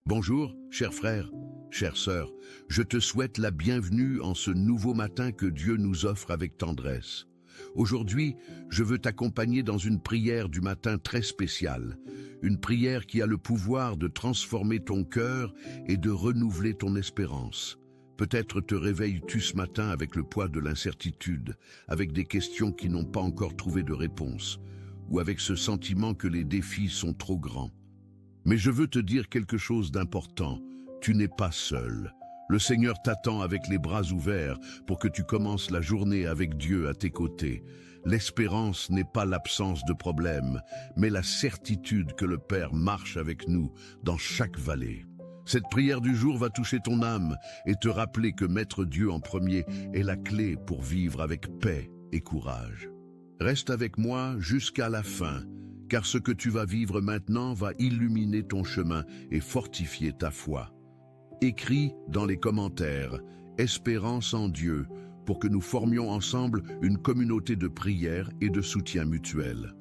Bonjour, chers frères, chères sœurs, je te souhaite la bienvenue en ce nouveau matin que Dieu nous offre avec tendresse. Aujourd'hui, je veux t'accompagner dans une prière du matin très spéciale, une prière qui a le pouvoir de transformer ton cœur et de renouveler ton espérance. Peut-être te réveilles-tu ce matin avec le poids de l'incertitude, avec des questions qui n'ont pas encore trouvé de réponse, ou avec ce sentiment que les défis sont trop grands. Mais je veux te dire quelque chose d'important, tu n'es pas seul. Le Seigneur t'attend avec les bras ouverts pour que tu commences la journée avec Dieu à tes côtés. L'espérance n'est pas l'absence de problèmes, mais la certitude que le Père marche avec nous dans chaque vallée. Cette prière du jour va toucher ton âme et te rappeler que mettre Dieu en premier est la clé pour vivre avec paix et courage. Reste avec moi jusqu'à la fin, car ce que tu vas vivre maintenant va illuminer ton chemin et fortifier ta foi. Écris dans les commentaires « Espérance en Dieu » pour que nous formions ensemble une communauté de prière et de soutien mutuel.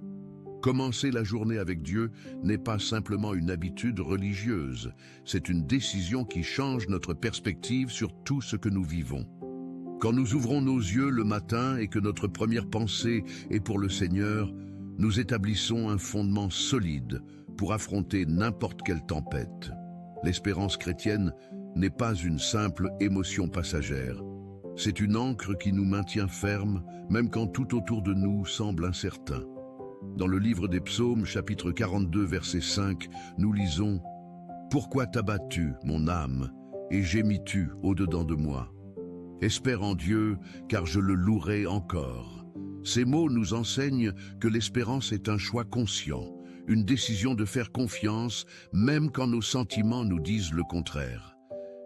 Commencer la journée avec Dieu n'est pas simplement une habitude religieuse, c'est une décision qui change notre perspective sur tout ce que nous vivons. Quand nous ouvrons nos yeux le matin et que notre première pensée est pour le Seigneur, nous établissons un fondement solide pour affronter n'importe quelle tempête. L'espérance chrétienne n'est pas une simple émotion passagère. C'est une ancre qui nous maintient fermes, même quand tout autour de nous semble incertain. Dans le livre des Psaumes, chapitre 42, verset 5, nous lisons « Pourquoi t'as-tu, mon âme, et gémis-tu au-dedans de moi ? Espère en Dieu, car je le louerai encore. » Ces mots nous enseignent que l'espérance est un choix conscient, une décision de faire confiance, même quand nos sentiments nous disent le contraire.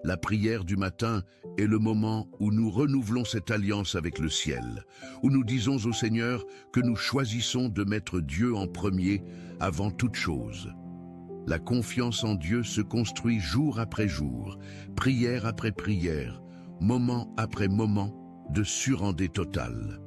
La prière du matin est le moment où nous renouvelons cette alliance avec le ciel, où nous disons au Seigneur que nous choisissons de mettre Dieu en premier avant toute chose. La confiance en Dieu se construit jour après jour, prière après prière, moment après moment de surendé total.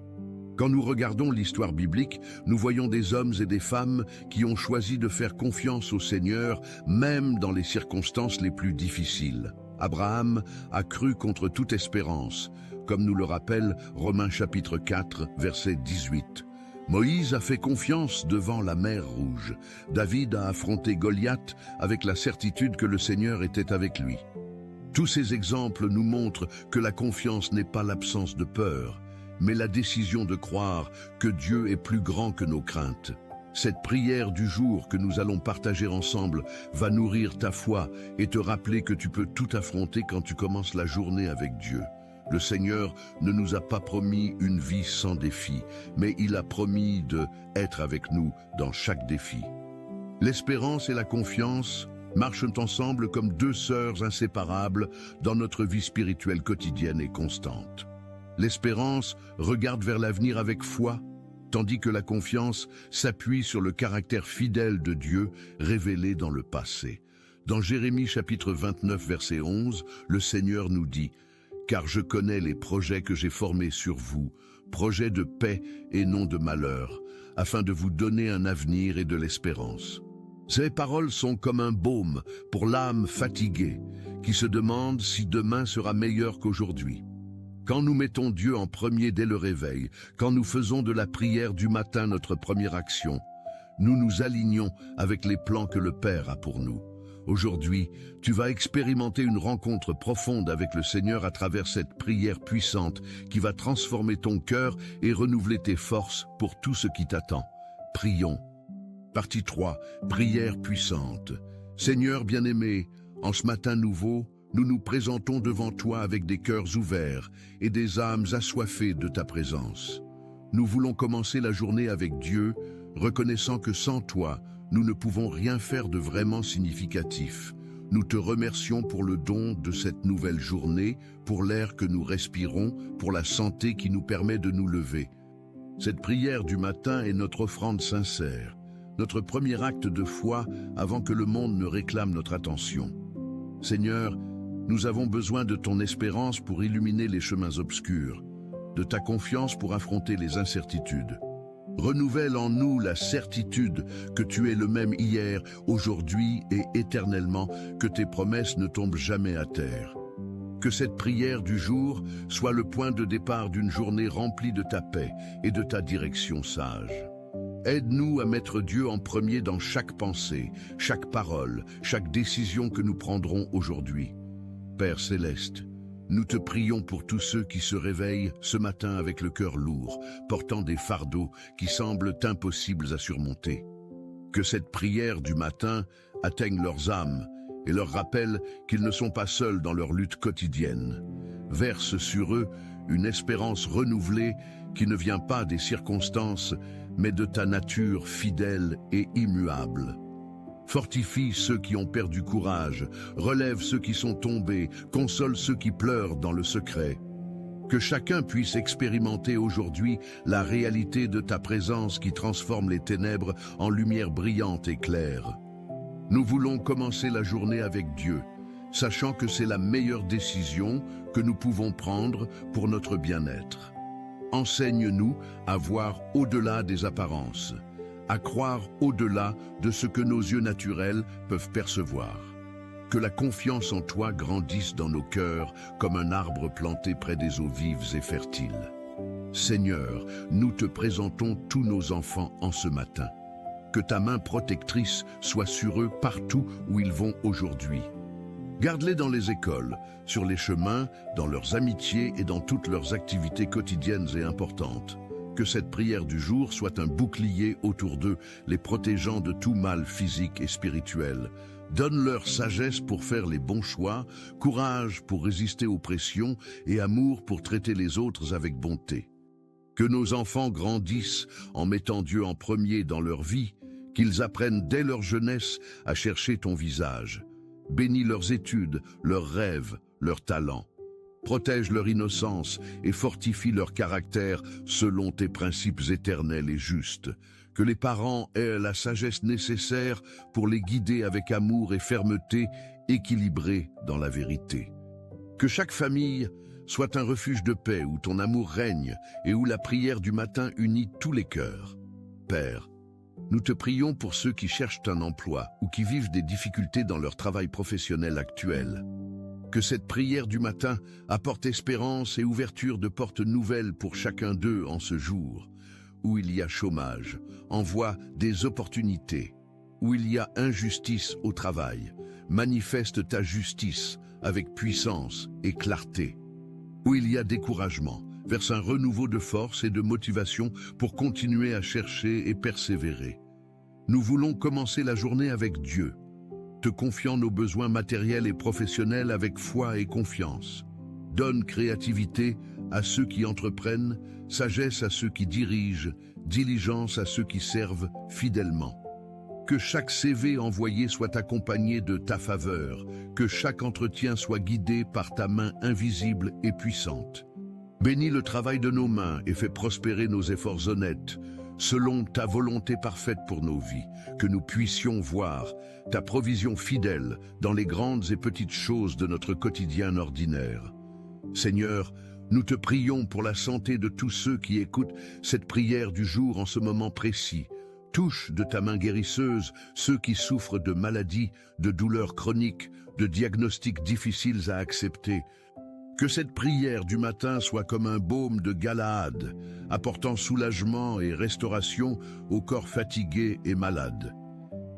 Quand nous regardons l'histoire biblique, nous voyons des hommes et des femmes qui ont choisi de faire confiance au Seigneur, même dans les circonstances les plus difficiles. Abraham a cru contre toute espérance, comme nous le rappelle Romains chapitre 4, verset 18. Moïse a fait confiance devant la mer Rouge. David a affronté Goliath avec la certitude que le Seigneur était avec lui. Tous ces exemples nous montrent que la confiance n'est pas l'absence de peur, mais la décision de croire que Dieu est plus grand que nos craintes. Cette prière du jour que nous allons partager ensemble va nourrir ta foi et te rappeler que tu peux tout affronter quand tu commences la journée avec Dieu. Le Seigneur ne nous a pas promis une vie sans défi, mais il a promis d'être avec nous dans chaque défi. L'espérance et la confiance marchent ensemble comme deux sœurs inséparables dans notre vie spirituelle quotidienne et constante. L'espérance regarde vers l'avenir avec foi, tandis que la confiance s'appuie sur le caractère fidèle de Dieu révélé dans le passé. Dans Jérémie chapitre 29 verset 11, le Seigneur nous dit « Car je connais les projets que j'ai formés sur vous, projets de paix et non de malheur, afin de vous donner un avenir et de l'espérance. » Ces paroles sont comme un baume pour l'âme fatiguée, qui se demande si demain sera meilleur qu'aujourd'hui. Quand nous mettons Dieu en premier dès le réveil, quand nous faisons de la prière du matin notre première action, nous nous alignons avec les plans que le Père a pour nous. Aujourd'hui, tu vas expérimenter une rencontre profonde avec le Seigneur à travers cette prière puissante qui va transformer ton cœur et renouveler tes forces pour tout ce qui t'attend. Prions. Partie 3. Prière puissante. Seigneur bien-aimé, en ce matin nouveau, nous nous présentons devant toi avec des cœurs ouverts et des âmes assoiffées de ta présence. Nous voulons commencer la journée avec Dieu, reconnaissant que sans toi, nous ne pouvons rien faire de vraiment significatif. Nous te remercions pour le don de cette nouvelle journée, pour l'air que nous respirons, pour la santé qui nous permet de nous lever. Cette prière du matin est notre offrande sincère, notre premier acte de foi avant que le monde ne réclame notre attention. Seigneur, nous avons besoin de ton espérance pour illuminer les chemins obscurs, de ta confiance pour affronter les incertitudes. Renouvelle en nous la certitude que tu es le même hier, aujourd'hui et éternellement, que tes promesses ne tombent jamais à terre. Que cette prière du jour soit le point de départ d'une journée remplie de ta paix et de ta direction sage. Aide-nous à mettre Dieu en premier dans chaque pensée, chaque parole, chaque décision que nous prendrons aujourd'hui. Père céleste, nous te prions pour tous ceux qui se réveillent ce matin avec le cœur lourd, portant des fardeaux qui semblent impossibles à surmonter. Que cette prière du matin atteigne leurs âmes et leur rappelle qu'ils ne sont pas seuls dans leur lutte quotidienne. Verse sur eux une espérance renouvelée qui ne vient pas des circonstances, mais de ta nature fidèle et immuable. Fortifie ceux qui ont perdu courage, relève ceux qui sont tombés, console ceux qui pleurent dans le secret. Que chacun puisse expérimenter aujourd'hui la réalité de ta présence qui transforme les ténèbres en lumière brillante et claire. Nous voulons commencer la journée avec Dieu, sachant que c'est la meilleure décision que nous pouvons prendre pour notre bien-être. Enseigne-nous à voir au-delà des apparences, à croire au-delà de ce que nos yeux naturels peuvent percevoir. Que la confiance en toi grandisse dans nos cœurs comme un arbre planté près des eaux vives et fertiles. Seigneur, nous te présentons tous nos enfants en ce matin. Que ta main protectrice soit sur eux partout où ils vont aujourd'hui. Garde-les dans les écoles, sur les chemins, dans leurs amitiés et dans toutes leurs activités quotidiennes et importantes. Que cette prière du jour soit un bouclier autour d'eux, les protégeant de tout mal physique et spirituel. Donne-leur sagesse pour faire les bons choix, courage pour résister aux pressions et amour pour traiter les autres avec bonté. Que nos enfants grandissent en mettant Dieu en premier dans leur vie, qu'ils apprennent dès leur jeunesse à chercher ton visage. Bénis leurs études, leurs rêves, leurs talents. Protège leur innocence et fortifie leur caractère selon tes principes éternels et justes. Que les parents aient la sagesse nécessaire pour les guider avec amour et fermeté, équilibrés dans la vérité. Que chaque famille soit un refuge de paix où ton amour règne et où la prière du matin unit tous les cœurs. Père, nous te prions pour ceux qui cherchent un emploi ou qui vivent des difficultés dans leur travail professionnel actuel. Que cette prière du matin apporte espérance et ouverture de portes nouvelles pour chacun d'eux en ce jour. Où il y a chômage, envoie des opportunités. Où il y a injustice au travail, manifeste ta justice avec puissance et clarté. Où il y a découragement, verse un renouveau de force et de motivation pour continuer à chercher et persévérer. Nous voulons commencer la journée avec Dieu, te confiant nos besoins matériels et professionnels avec foi et confiance. Donne créativité à ceux qui entreprennent, sagesse à ceux qui dirigent, diligence à ceux qui servent fidèlement. Que chaque CV envoyé soit accompagné de ta faveur, que chaque entretien soit guidé par ta main invisible et puissante. Bénis le travail de nos mains et fais prospérer nos efforts honnêtes, selon ta volonté parfaite pour nos vies, que nous puissions voir ta provision fidèle dans les grandes et petites choses de notre quotidien ordinaire. Seigneur, nous te prions pour la santé de tous ceux qui écoutent cette prière du jour en ce moment précis. Touche de ta main guérisseuse ceux qui souffrent de maladies, de douleurs chroniques, de diagnostics difficiles à accepter. Que cette prière du matin soit comme un baume de Galaad, apportant soulagement et restauration aux corps fatigués et malades.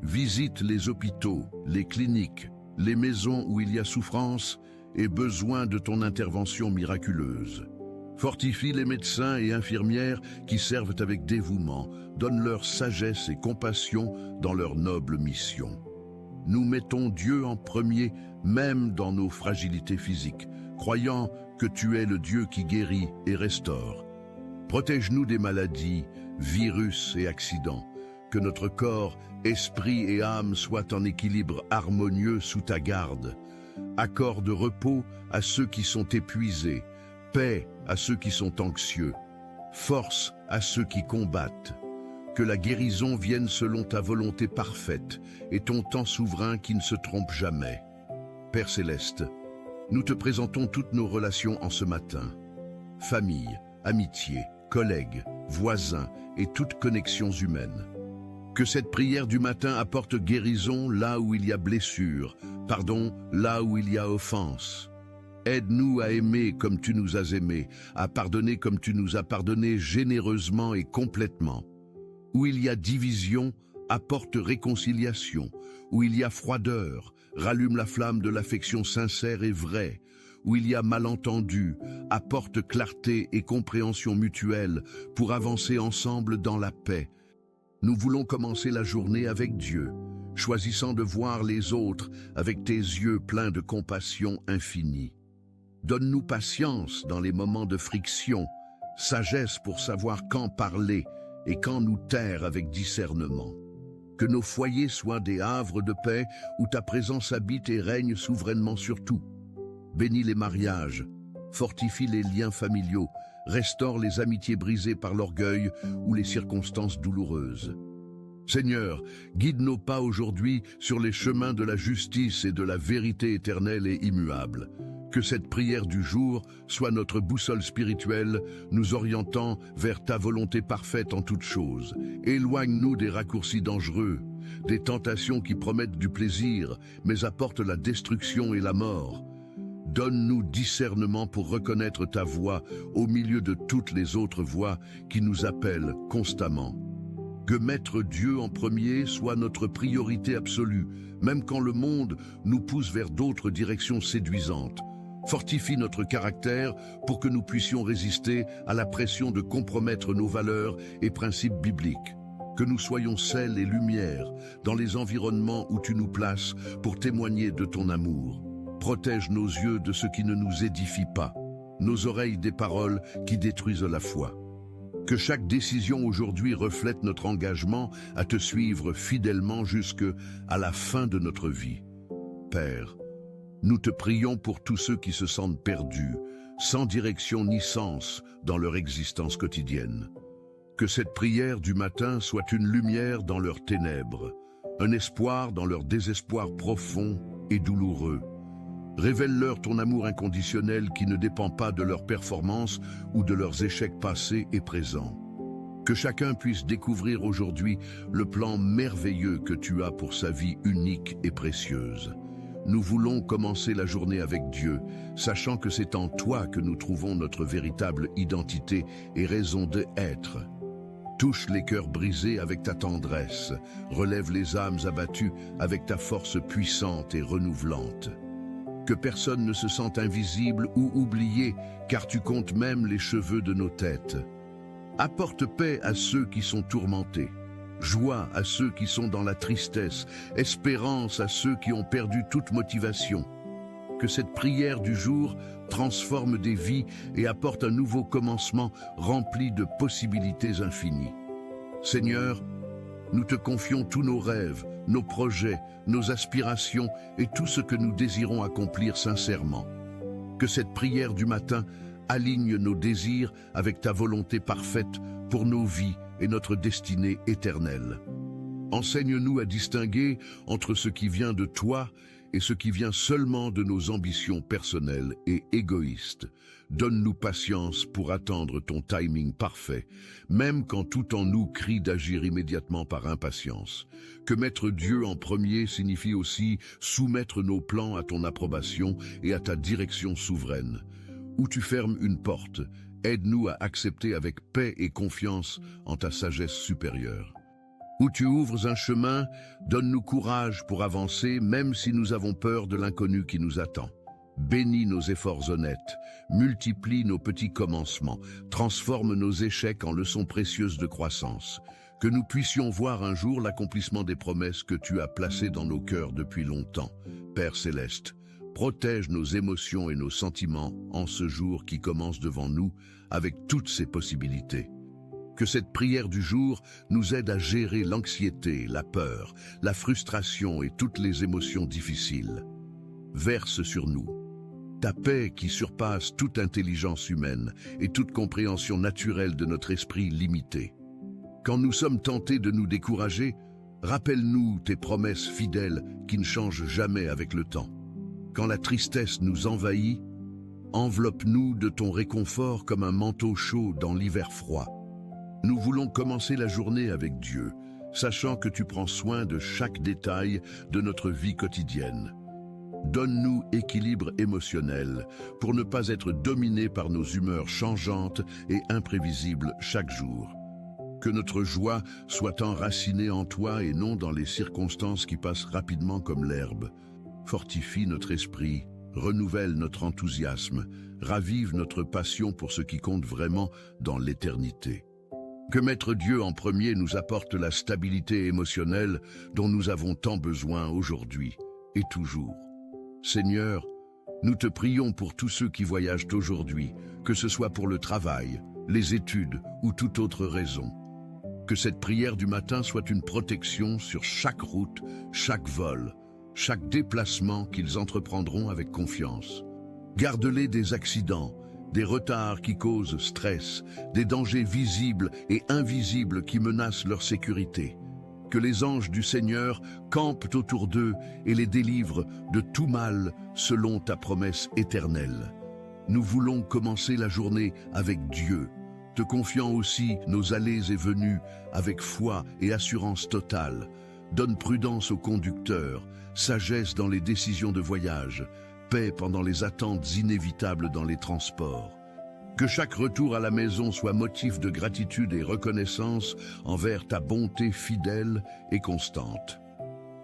Visite les hôpitaux, les cliniques, les maisons où il y a souffrance et besoin de ton intervention miraculeuse. Fortifie les médecins et infirmières qui servent avec dévouement, donne-leur sagesse et compassion dans leur noble mission. Nous mettons Dieu en premier, même dans nos fragilités physiques, croyant que tu es le Dieu qui guérit et restaure. Protège-nous des maladies, virus et accidents, que notre corps, esprit et âme soient en équilibre harmonieux sous ta garde. Accorde repos à ceux qui sont épuisés, paix à ceux qui sont anxieux, force à ceux qui combattent. Que la guérison vienne selon ta volonté parfaite et ton temps souverain qui ne se trompe jamais. Père céleste, nous te présentons toutes nos relations en ce matin. Famille, amitié, collègues, voisins et toutes connexions humaines. Que cette prière du matin apporte guérison là où il y a blessure, pardon là où il y a offense. Aide-nous à aimer comme tu nous as aimés, à pardonner comme tu nous as pardonné généreusement et complètement. Où il y a division, apporte réconciliation. Où il y a froideur, rallume la flamme de l'affection sincère et vraie. Où il y a malentendu, apporte clarté et compréhension mutuelle pour avancer ensemble dans la paix. Nous voulons commencer la journée avec Dieu, choisissant de voir les autres avec tes yeux pleins de compassion infinie. Donne-nous patience dans les moments de friction, sagesse pour savoir quand parler et quand nous taire avec discernement. Que nos foyers soient des havres de paix où ta présence habite et règne souverainement sur tout. Bénis les mariages, fortifie les liens familiaux, restaure les amitiés brisées par l'orgueil ou les circonstances douloureuses. Seigneur, guide nos pas aujourd'hui sur les chemins de la justice et de la vérité éternelle et immuable. Que cette prière du jour soit notre boussole spirituelle, nous orientant vers ta volonté parfaite en toutes choses. Éloigne-nous des raccourcis dangereux, des tentations qui promettent du plaisir, mais apportent la destruction et la mort. Donne-nous discernement pour reconnaître ta voix au milieu de toutes les autres voix qui nous appellent constamment. Que mettre Dieu en premier soit notre priorité absolue, même quand le monde nous pousse vers d'autres directions séduisantes. Fortifie notre caractère pour que nous puissions résister à la pression de compromettre nos valeurs et principes bibliques. Que nous soyons sel et lumière dans les environnements où tu nous places pour témoigner de ton amour. Protège nos yeux de ce qui ne nous édifie pas, nos oreilles des paroles qui détruisent la foi. Que chaque décision aujourd'hui reflète notre engagement à te suivre fidèlement jusqu'à la fin de notre vie. Père, nous te prions pour tous ceux qui se sentent perdus, sans direction ni sens dans leur existence quotidienne. Que cette prière du matin soit une lumière dans leurs ténèbres, un espoir dans leur désespoir profond et douloureux. Révèle-leur ton amour inconditionnel qui ne dépend pas de leurs performances ou de leurs échecs passés et présents. Que chacun puisse découvrir aujourd'hui le plan merveilleux que tu as pour sa vie unique et précieuse. Nous voulons commencer la journée avec Dieu, sachant que c'est en toi que nous trouvons notre véritable identité et raison d'être. Touche les cœurs brisés avec ta tendresse, relève les âmes abattues avec ta force puissante et renouvelante. Que personne ne se sente invisible ou oublié, car tu comptes même les cheveux de nos têtes. Apporte paix à ceux qui sont tourmentés, joie à ceux qui sont dans la tristesse, espérance à ceux qui ont perdu toute motivation. Que cette prière du jour transforme des vies et apporte un nouveau commencement rempli de possibilités infinies. Seigneur, nous te confions tous nos rêves, nos projets, nos aspirations et tout ce que nous désirons accomplir sincèrement. Que cette prière du matin aligne nos désirs avec ta volonté parfaite pour nos vies et notre destinée éternelle. Enseigne-nous à distinguer entre ce qui vient de toi et ce qui vient seulement de nos ambitions personnelles et égoïstes. Donne-nous patience pour attendre ton timing parfait, même quand tout en nous crie d'agir immédiatement par impatience. Que mettre Dieu en premier signifie aussi soumettre nos plans à ton approbation et à ta direction souveraine. Où tu fermes une porte, aide-nous à accepter avec paix et confiance en ta sagesse supérieure. Où tu ouvres un chemin, donne-nous courage pour avancer, même si nous avons peur de l'inconnu qui nous attend. Bénis nos efforts honnêtes, multiplie nos petits commencements, transforme nos échecs en leçons précieuses de croissance. Que nous puissions voir un jour l'accomplissement des promesses que tu as placées dans nos cœurs depuis longtemps. Père Céleste, protège nos émotions et nos sentiments en ce jour qui commence devant nous avec toutes ses possibilités. Que cette prière du jour nous aide à gérer l'anxiété, la peur, la frustration et toutes les émotions difficiles. Verse sur nous ta paix qui surpasse toute intelligence humaine et toute compréhension naturelle de notre esprit limité. Quand nous sommes tentés de nous décourager, rappelle-nous tes promesses fidèles qui ne changent jamais avec le temps. Quand la tristesse nous envahit, Enveloppe-nous de ton réconfort comme un manteau chaud dans l'hiver froid. Nous voulons commencer la journée avec Dieu, sachant que tu prends soin de chaque détail de notre vie quotidienne. Donne-nous équilibre émotionnel pour ne pas être dominés par nos humeurs changeantes et imprévisibles chaque jour. Que notre joie soit enracinée en toi et non dans les circonstances qui passent rapidement comme l'herbe. Fortifie notre esprit, renouvelle notre enthousiasme, ravive notre passion pour ce qui compte vraiment dans l'éternité. Que mettre Dieu en premier nous apporte la stabilité émotionnelle dont nous avons tant besoin aujourd'hui et toujours. Seigneur, nous te prions pour tous ceux qui voyagent aujourd'hui, que ce soit pour le travail, les études ou toute autre raison. Que cette prière du matin soit une protection sur chaque route, chaque vol, chaque déplacement qu'ils entreprendront avec confiance. Garde-les des accidents, des retards qui causent stress, des dangers visibles et invisibles qui menacent leur sécurité. Que les anges du Seigneur campent autour d'eux et les délivrent de tout mal selon ta promesse éternelle. Nous voulons commencer la journée avec Dieu, te confiant aussi nos allées et venues avec foi et assurance totale. Donne prudence aux conducteurs, sagesse dans les décisions de voyage, paix pendant les attentes inévitables dans les transports. Que chaque retour à la maison soit motif de gratitude et reconnaissance envers ta bonté fidèle et constante.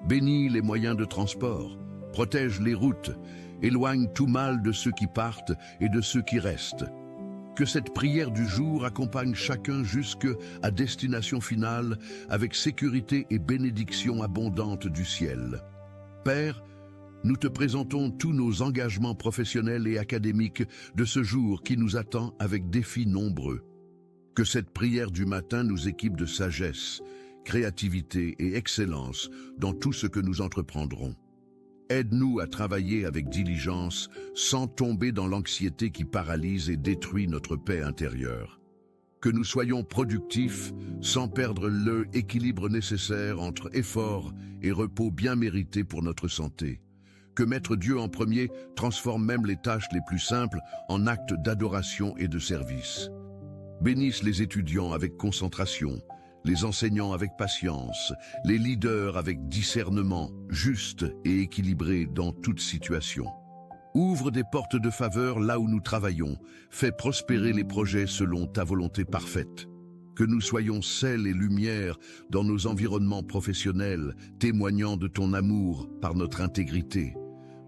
Bénis les moyens de transport, protège les routes, éloigne tout mal de ceux qui partent et de ceux qui restent. Que cette prière du jour accompagne chacun jusqu'à destination finale avec sécurité et bénédiction abondante du ciel. Père, nous te présentons tous nos engagements professionnels et académiques de ce jour qui nous attend avec défis nombreux. Que cette prière du matin nous équipe de sagesse, créativité et excellence dans tout ce que nous entreprendrons. Aide-nous à travailler avec diligence sans tomber dans l'anxiété qui paralyse et détruit notre paix intérieure. Que nous soyons productifs sans perdre l'équilibre nécessaire entre effort et repos bien mérité pour notre santé. Que mettre Dieu en premier transforme même les tâches les plus simples en actes d'adoration et de service. Bénisse les étudiants avec concentration, les enseignants avec patience, les leaders avec discernement, juste et équilibré dans toute situation. Ouvre des portes de faveur là où nous travaillons, fais prospérer les projets selon ta volonté parfaite. Que nous soyons sel et lumière dans nos environnements professionnels, témoignant de ton amour par notre intégrité.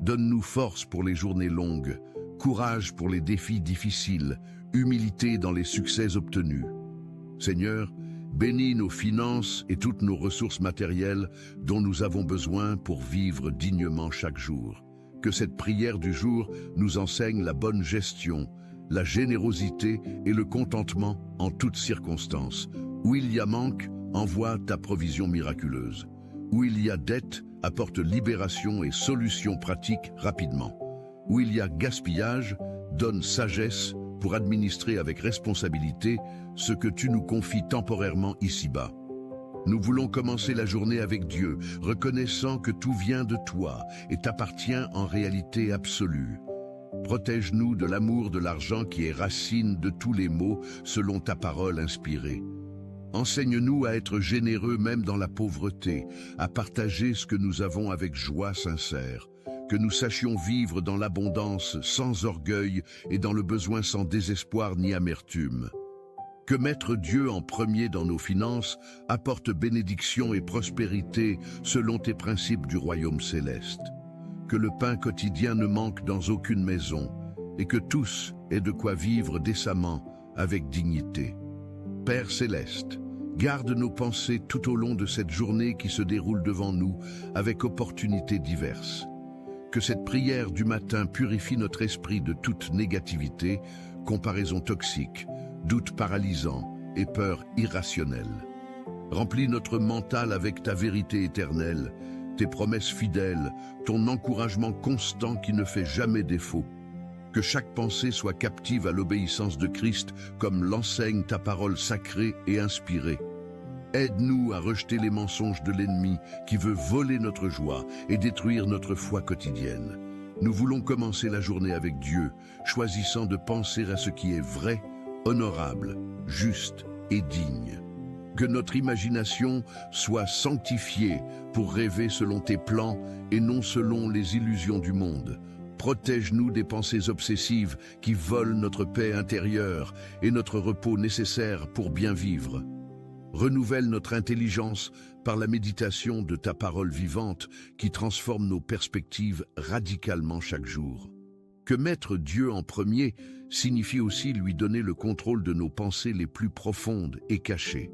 Donne-nous force pour les journées longues, courage pour les défis difficiles, humilité dans les succès obtenus. Seigneur, bénis nos finances et toutes nos ressources matérielles dont nous avons besoin pour vivre dignement chaque jour. Que cette prière du jour nous enseigne la bonne gestion, la générosité et le contentement en toutes circonstances. Où il y a manque, envoie ta provision miraculeuse. Où il y a dette, apporte libération et solutions pratiques rapidement. Où il y a gaspillage, donne sagesse pour administrer avec responsabilité ce que tu nous confies temporairement ici-bas. Nous voulons commencer la journée avec Dieu, reconnaissant que tout vient de toi et t'appartient en réalité absolue. Protège-nous de l'amour de l'argent qui est racine de tous les maux selon ta parole inspirée. Enseigne-nous à être généreux même dans la pauvreté, à partager ce que nous avons avec joie sincère, que nous sachions vivre dans l'abondance sans orgueil et dans le besoin sans désespoir ni amertume. Que mettre Dieu en premier dans nos finances apporte bénédiction et prospérité selon tes principes du royaume céleste. Que le pain quotidien ne manque dans aucune maison et que tous aient de quoi vivre décemment avec dignité. Père céleste, garde nos pensées tout au long de cette journée qui se déroule devant nous avec opportunités diverses. Que cette prière du matin purifie notre esprit de toute négativité, comparaison toxique, doute paralysant et peur irrationnelle. Remplis notre mental avec ta vérité éternelle, tes promesses fidèles, ton encouragement constant qui ne fait jamais défaut. Que chaque pensée soit captive à l'obéissance de Christ comme l'enseigne ta parole sacrée et inspirée. Aide-nous à rejeter les mensonges de l'ennemi qui veut voler notre joie et détruire notre foi quotidienne. Nous voulons commencer la journée avec Dieu, choisissant de penser à ce qui est vrai, honorable, juste et digne. Que notre imagination soit sanctifiée pour rêver selon tes plans et non selon les illusions du monde. Protège-nous des pensées obsessives qui volent notre paix intérieure et notre repos nécessaire pour bien vivre. Renouvelle notre intelligence par la méditation de ta parole vivante qui transforme nos perspectives radicalement chaque jour. Que mettre Dieu en premier signifie aussi lui donner le contrôle de nos pensées les plus profondes et cachées.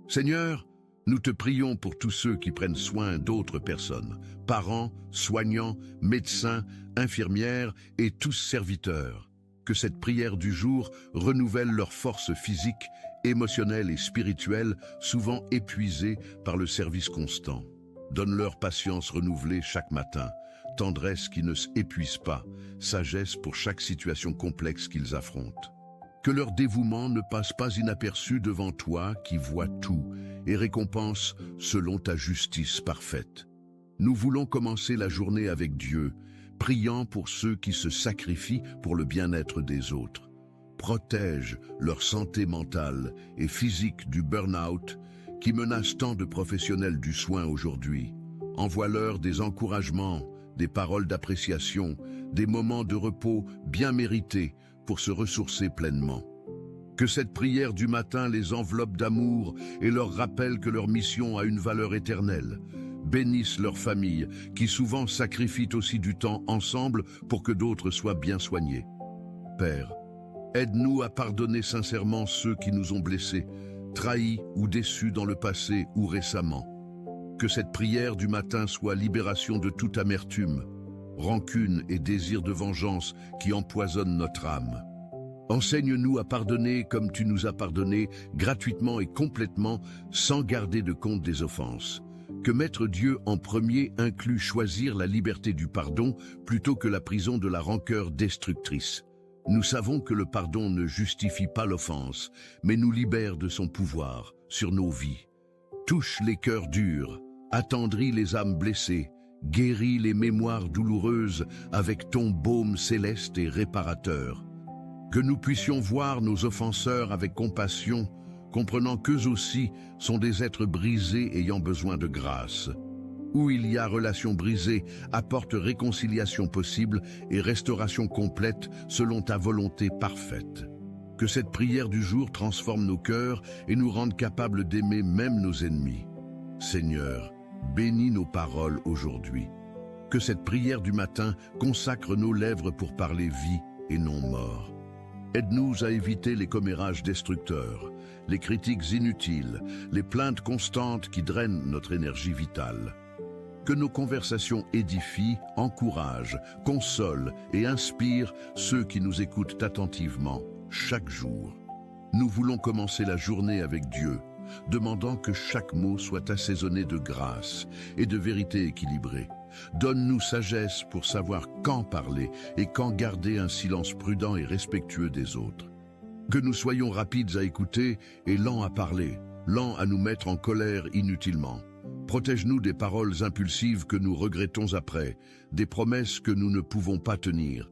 Seigneur, nous te prions pour tous ceux qui prennent soin d'autres personnes, parents, soignants, médecins, infirmières et tous serviteurs. Que cette prière du jour renouvelle leurs forces physiques, émotionnelles et spirituelles, souvent épuisées par le service constant. Donne-leur patience renouvelée chaque matin, tendresse qui ne s'épuise pas, sagesse pour chaque situation complexe qu'ils affrontent. Que leur dévouement ne passe pas inaperçu devant toi qui vois tout et récompense selon ta justice parfaite. Nous voulons commencer la journée avec Dieu, priant pour ceux qui se sacrifient pour le bien-être des autres. Protège leur santé mentale et physique du burn-out qui menace tant de professionnels du soin aujourd'hui. Envoie-leur des encouragements, des paroles d'appréciation, des moments de repos bien mérités pour se ressourcer pleinement. Que cette prière du matin les enveloppe d'amour et leur rappelle que leur mission a une valeur éternelle. Bénisse leur famille, qui souvent sacrifient aussi du temps ensemble pour que d'autres soient bien soignés. Père, aide-nous à pardonner sincèrement ceux qui nous ont blessés, trahis ou déçus dans le passé ou récemment. Que cette prière du matin soit libération de toute amertume, rancune et désir de vengeance qui empoisonnent notre âme. Enseigne-nous à pardonner comme tu nous as pardonné, gratuitement et complètement, sans garder de compte des offenses. Que mettre Dieu en premier inclut choisir la liberté du pardon plutôt que la prison de la rancœur destructrice. Nous savons que le pardon ne justifie pas l'offense, mais nous libère de son pouvoir sur nos vies. Touche les cœurs durs, attendris les âmes blessées, guéris les mémoires douloureuses avec ton baume céleste et réparateur. Que nous puissions voir nos offenseurs avec compassion, comprenant qu'eux aussi sont des êtres brisés ayant besoin de grâce. Où il y a relation brisée, apporte réconciliation possible et restauration complète selon ta volonté parfaite. Que cette prière du jour transforme nos cœurs et nous rende capables d'aimer même nos ennemis. Seigneur, bénis nos paroles aujourd'hui. Que cette prière du matin consacre nos lèvres pour parler vie et non mort. Aide-nous à éviter les commérages destructeurs, les critiques inutiles, les plaintes constantes qui drainent notre énergie vitale. Que nos conversations édifient, encouragent, consolent et inspirent ceux qui nous écoutent attentivement, chaque jour. Nous voulons commencer la journée avec Dieu, demandant que chaque mot soit assaisonné de grâce et de vérité équilibrée. Donne-nous sagesse pour savoir quand parler et quand garder un silence prudent et respectueux des autres. Que nous soyons rapides à écouter et lents à parler, lents à nous mettre en colère inutilement. Protège-nous des paroles impulsives que nous regrettons après, des promesses que nous ne pouvons pas tenir.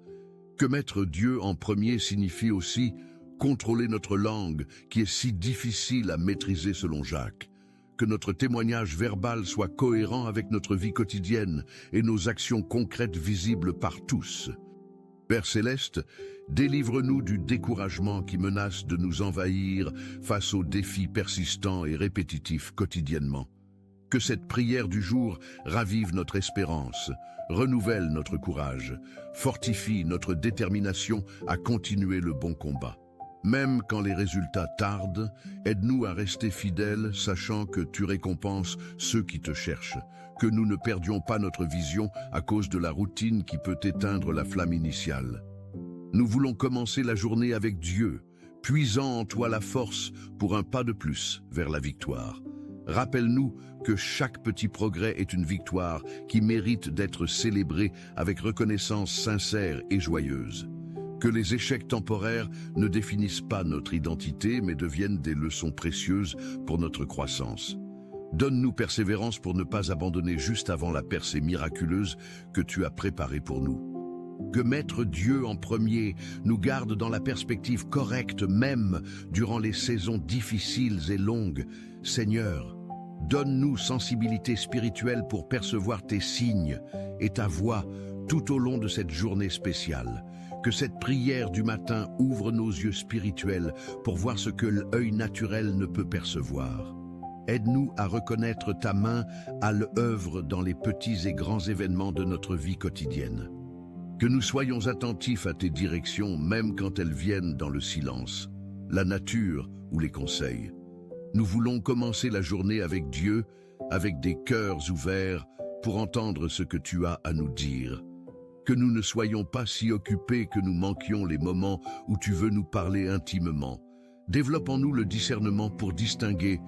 Que mettre Dieu en premier signifie aussi contrôler notre langue qui est si difficile à maîtriser selon Jacques. Que notre témoignage verbal soit cohérent avec notre vie quotidienne et nos actions concrètes visibles par tous. Père Céleste, délivre-nous du découragement qui menace de nous envahir face aux défis persistants et répétitifs quotidiennement. Que cette prière du jour ravive notre espérance, renouvelle notre courage, fortifie notre détermination à continuer le bon combat. Même quand les résultats tardent, aide-nous à rester fidèles, sachant que tu récompenses ceux qui te cherchent, que nous ne perdions pas notre vision à cause de la routine qui peut éteindre la flamme initiale. Nous voulons commencer la journée avec Dieu, puisant en toi la force pour un pas de plus vers la victoire. Rappelle-nous que chaque petit progrès est une victoire qui mérite d'être célébrée avec reconnaissance sincère et joyeuse. Que les échecs temporaires ne définissent pas notre identité, mais deviennent des leçons précieuses pour notre croissance. Donne-nous persévérance pour ne pas abandonner juste avant la percée miraculeuse que tu as préparée pour nous. Que mettre Dieu en premier nous garde dans la perspective correcte même durant les saisons difficiles et longues. Seigneur, donne-nous sensibilité spirituelle pour percevoir tes signes et ta voix tout au long de cette journée spéciale. Que cette prière du matin ouvre nos yeux spirituels pour voir ce que l'œil naturel ne peut percevoir. Aide-nous à reconnaître ta main à l'œuvre dans les petits et grands événements de notre vie quotidienne. Que nous soyons attentifs à tes directions, même quand elles viennent dans le silence, la nature ou les conseils. Nous voulons commencer la journée avec Dieu, avec des cœurs ouverts pour entendre ce que tu as à nous dire. Que nous ne soyons pas si occupés que nous manquions les moments où tu veux nous parler intimement. Développe en nous le discernement pour distinguer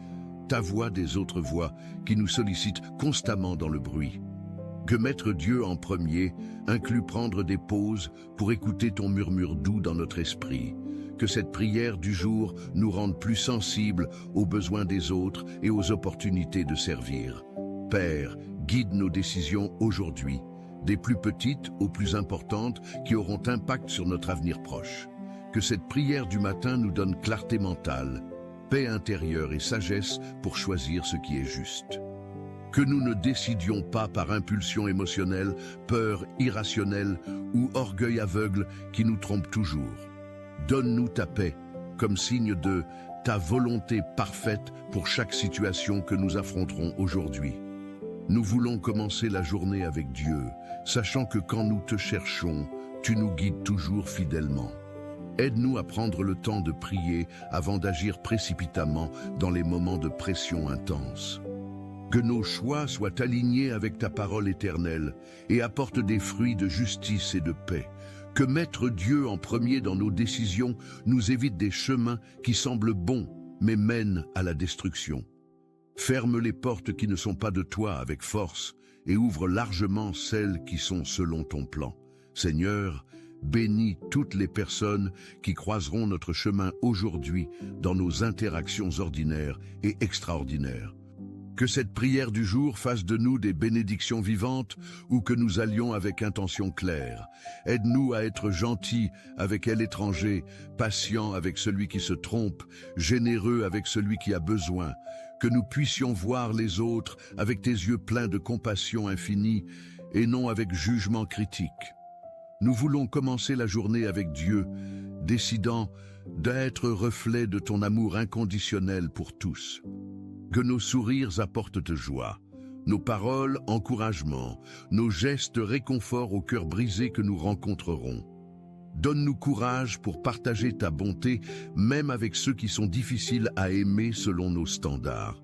ta voix des autres voix qui nous sollicitent constamment dans le bruit. Que mettre Dieu en premier inclut prendre des pauses pour écouter ton murmure doux dans notre esprit. Que cette prière du jour nous rende plus sensibles aux besoins des autres et aux opportunités de servir. Père, guide nos décisions aujourd'hui, des plus petites aux plus importantes qui auront impact sur notre avenir proche. Que cette prière du matin nous donne clarté mentale, paix intérieure et sagesse pour choisir ce qui est juste. Que nous ne décidions pas par impulsion émotionnelle, peur irrationnelle ou orgueil aveugle qui nous trompe toujours. Donne-nous ta paix comme signe de ta volonté parfaite pour chaque situation que nous affronterons aujourd'hui. Nous voulons commencer la journée avec Dieu, sachant que quand nous te cherchons, tu nous guides toujours fidèlement. Aide-nous à prendre le temps de prier avant d'agir précipitamment dans les moments de pression intense. Que nos choix soient alignés avec ta parole éternelle et apportent des fruits de justice et de paix. Que mettre Dieu en premier dans nos décisions nous évite des chemins qui semblent bons, mais mènent à la destruction. Ferme les portes qui ne sont pas de toi avec force et ouvre largement celles qui sont selon ton plan. Seigneur, bénis toutes les personnes qui croiseront notre chemin aujourd'hui dans nos interactions ordinaires et extraordinaires. Que cette prière du jour fasse de nous des bénédictions vivantes ou que nous allions avec intention claire. Aide-nous à être gentils avec l'étranger, patients avec celui qui se trompe, généreux avec celui qui a besoin. Que nous puissions voir les autres avec tes yeux pleins de compassion infinie et non avec jugement critique. Nous voulons commencer la journée avec Dieu, décidant d'être reflet de ton amour inconditionnel pour tous. Que nos sourires apportent de joie, nos paroles encouragement, nos gestes réconfort au cœur brisé que nous rencontrerons. Donne-nous courage pour partager ta bonté, même avec ceux qui sont difficiles à aimer selon nos standards.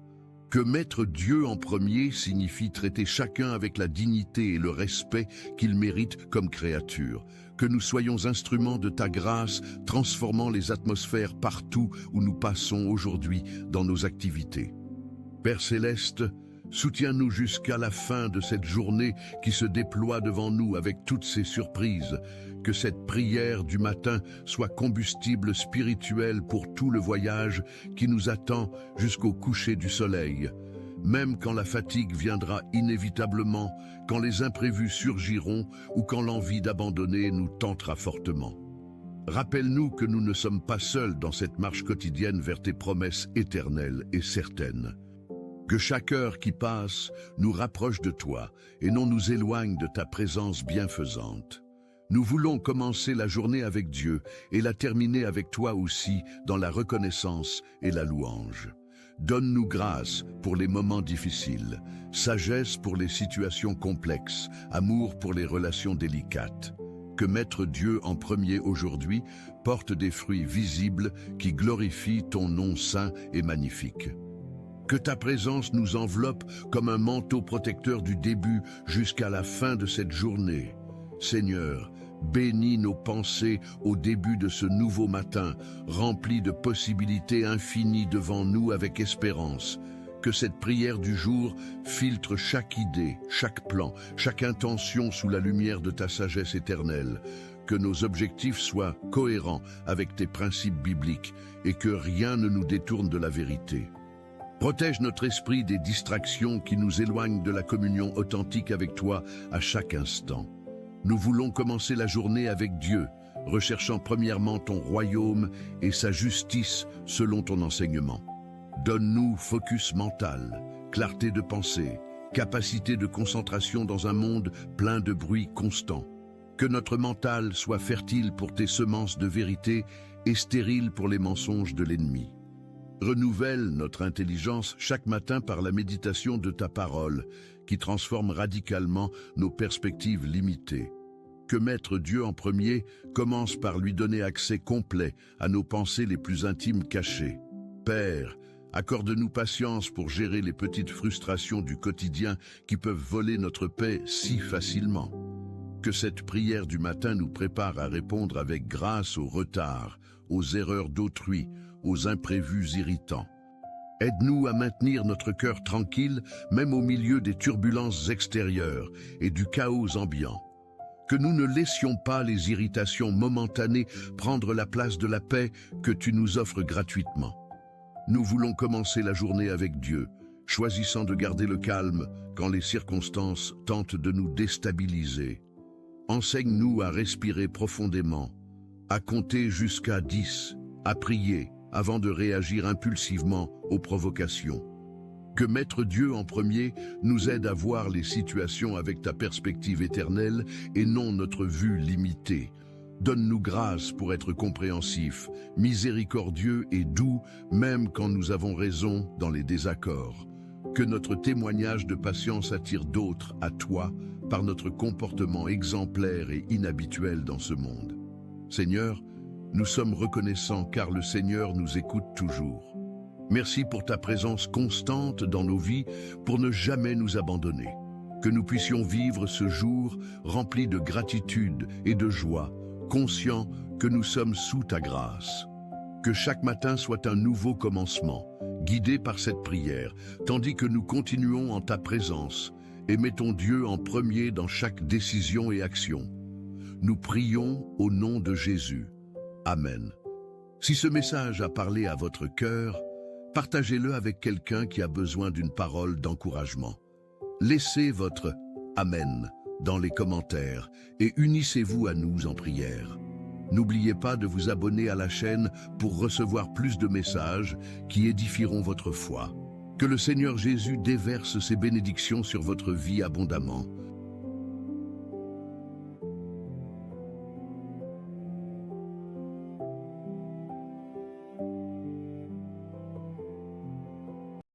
Que mettre Dieu en premier signifie traiter chacun avec la dignité et le respect qu'il mérite comme créature. Que nous soyons instruments de ta grâce, transformant les atmosphères partout où nous passons aujourd'hui dans nos activités. Père Céleste, soutiens-nous jusqu'à la fin de cette journée qui se déploie devant nous avec toutes ses surprises. Que cette prière du matin soit combustible spirituel pour tout le voyage qui nous attend jusqu'au coucher du soleil. Même quand la fatigue viendra inévitablement, quand les imprévus surgiront ou quand l'envie d'abandonner nous tentera fortement. Rappelle-nous que nous ne sommes pas seuls dans cette marche quotidienne vers tes promesses éternelles et certaines. Que chaque heure qui passe nous rapproche de toi et non nous éloigne de ta présence bienfaisante. Nous voulons commencer la journée avec Dieu et la terminer avec toi aussi dans la reconnaissance et la louange. Donne-nous grâce pour les moments difficiles, sagesse pour les situations complexes, amour pour les relations délicates. Que mettre Dieu en premier aujourd'hui porte des fruits visibles qui glorifient ton nom saint et magnifique. Que ta présence nous enveloppe comme un manteau protecteur du début jusqu'à la fin de cette journée. Seigneur, bénis nos pensées au début de ce nouveau matin, rempli de possibilités infinies devant nous avec espérance. Que cette prière du jour filtre chaque idée, chaque plan, chaque intention sous la lumière de ta sagesse éternelle. Que nos objectifs soient cohérents avec tes principes bibliques et que rien ne nous détourne de la vérité. Protège notre esprit des distractions qui nous éloignent de la communion authentique avec toi à chaque instant. Nous voulons commencer la journée avec Dieu, recherchant premièrement ton royaume et sa justice selon ton enseignement. Donne-nous focus mental, clarté de pensée, capacité de concentration dans un monde plein de bruit constant. Que notre mental soit fertile pour tes semences de vérité et stérile pour les mensonges de l'ennemi. Renouvelle notre intelligence chaque matin par la méditation de ta parole, qui transforme radicalement nos perspectives limitées. Que mettre Dieu en premier commence par lui donner accès complet à nos pensées les plus intimes cachées. Père, accorde-nous patience pour gérer les petites frustrations du quotidien qui peuvent voler notre paix si facilement. Que cette prière du matin nous prépare à répondre avec grâce aux retards, aux erreurs d'autrui, aux imprévus irritants. Aide-nous à maintenir notre cœur tranquille, même au milieu des turbulences extérieures et du chaos ambiant. Que nous ne laissions pas les irritations momentanées prendre la place de la paix que tu nous offres gratuitement. Nous voulons commencer la journée avec Dieu, choisissant de garder le calme quand les circonstances tentent de nous déstabiliser. Enseigne-nous à respirer profondément, à compter jusqu'à 10, à prier avant de réagir impulsivement aux provocations. Que mettre Dieu en premier nous aide à voir les situations avec ta perspective éternelle et non notre vue limitée. Donne-nous grâce pour être compréhensifs, miséricordieux et doux, même quand nous avons raison dans les désaccords. Que notre témoignage de patience attire d'autres à toi par notre comportement exemplaire et inhabituel dans ce monde. Seigneur, nous sommes reconnaissants car le Seigneur nous écoute toujours. Merci pour ta présence constante dans nos vies pour ne jamais nous abandonner. Que nous puissions vivre ce jour rempli de gratitude et de joie, conscients que nous sommes sous ta grâce. Que chaque matin soit un nouveau commencement, guidé par cette prière, tandis que nous continuons en ta présence et mettons Dieu en premier dans chaque décision et action. Nous prions au nom de Jésus. Amen. Si ce message a parlé à votre cœur, partagez-le avec quelqu'un qui a besoin d'une parole d'encouragement. Laissez votre « Amen » dans les commentaires et unissez-vous à nous en prière. N'oubliez pas de vous abonner à la chaîne pour recevoir plus de messages qui édifieront votre foi. Que le Seigneur Jésus déverse ses bénédictions sur votre vie abondamment.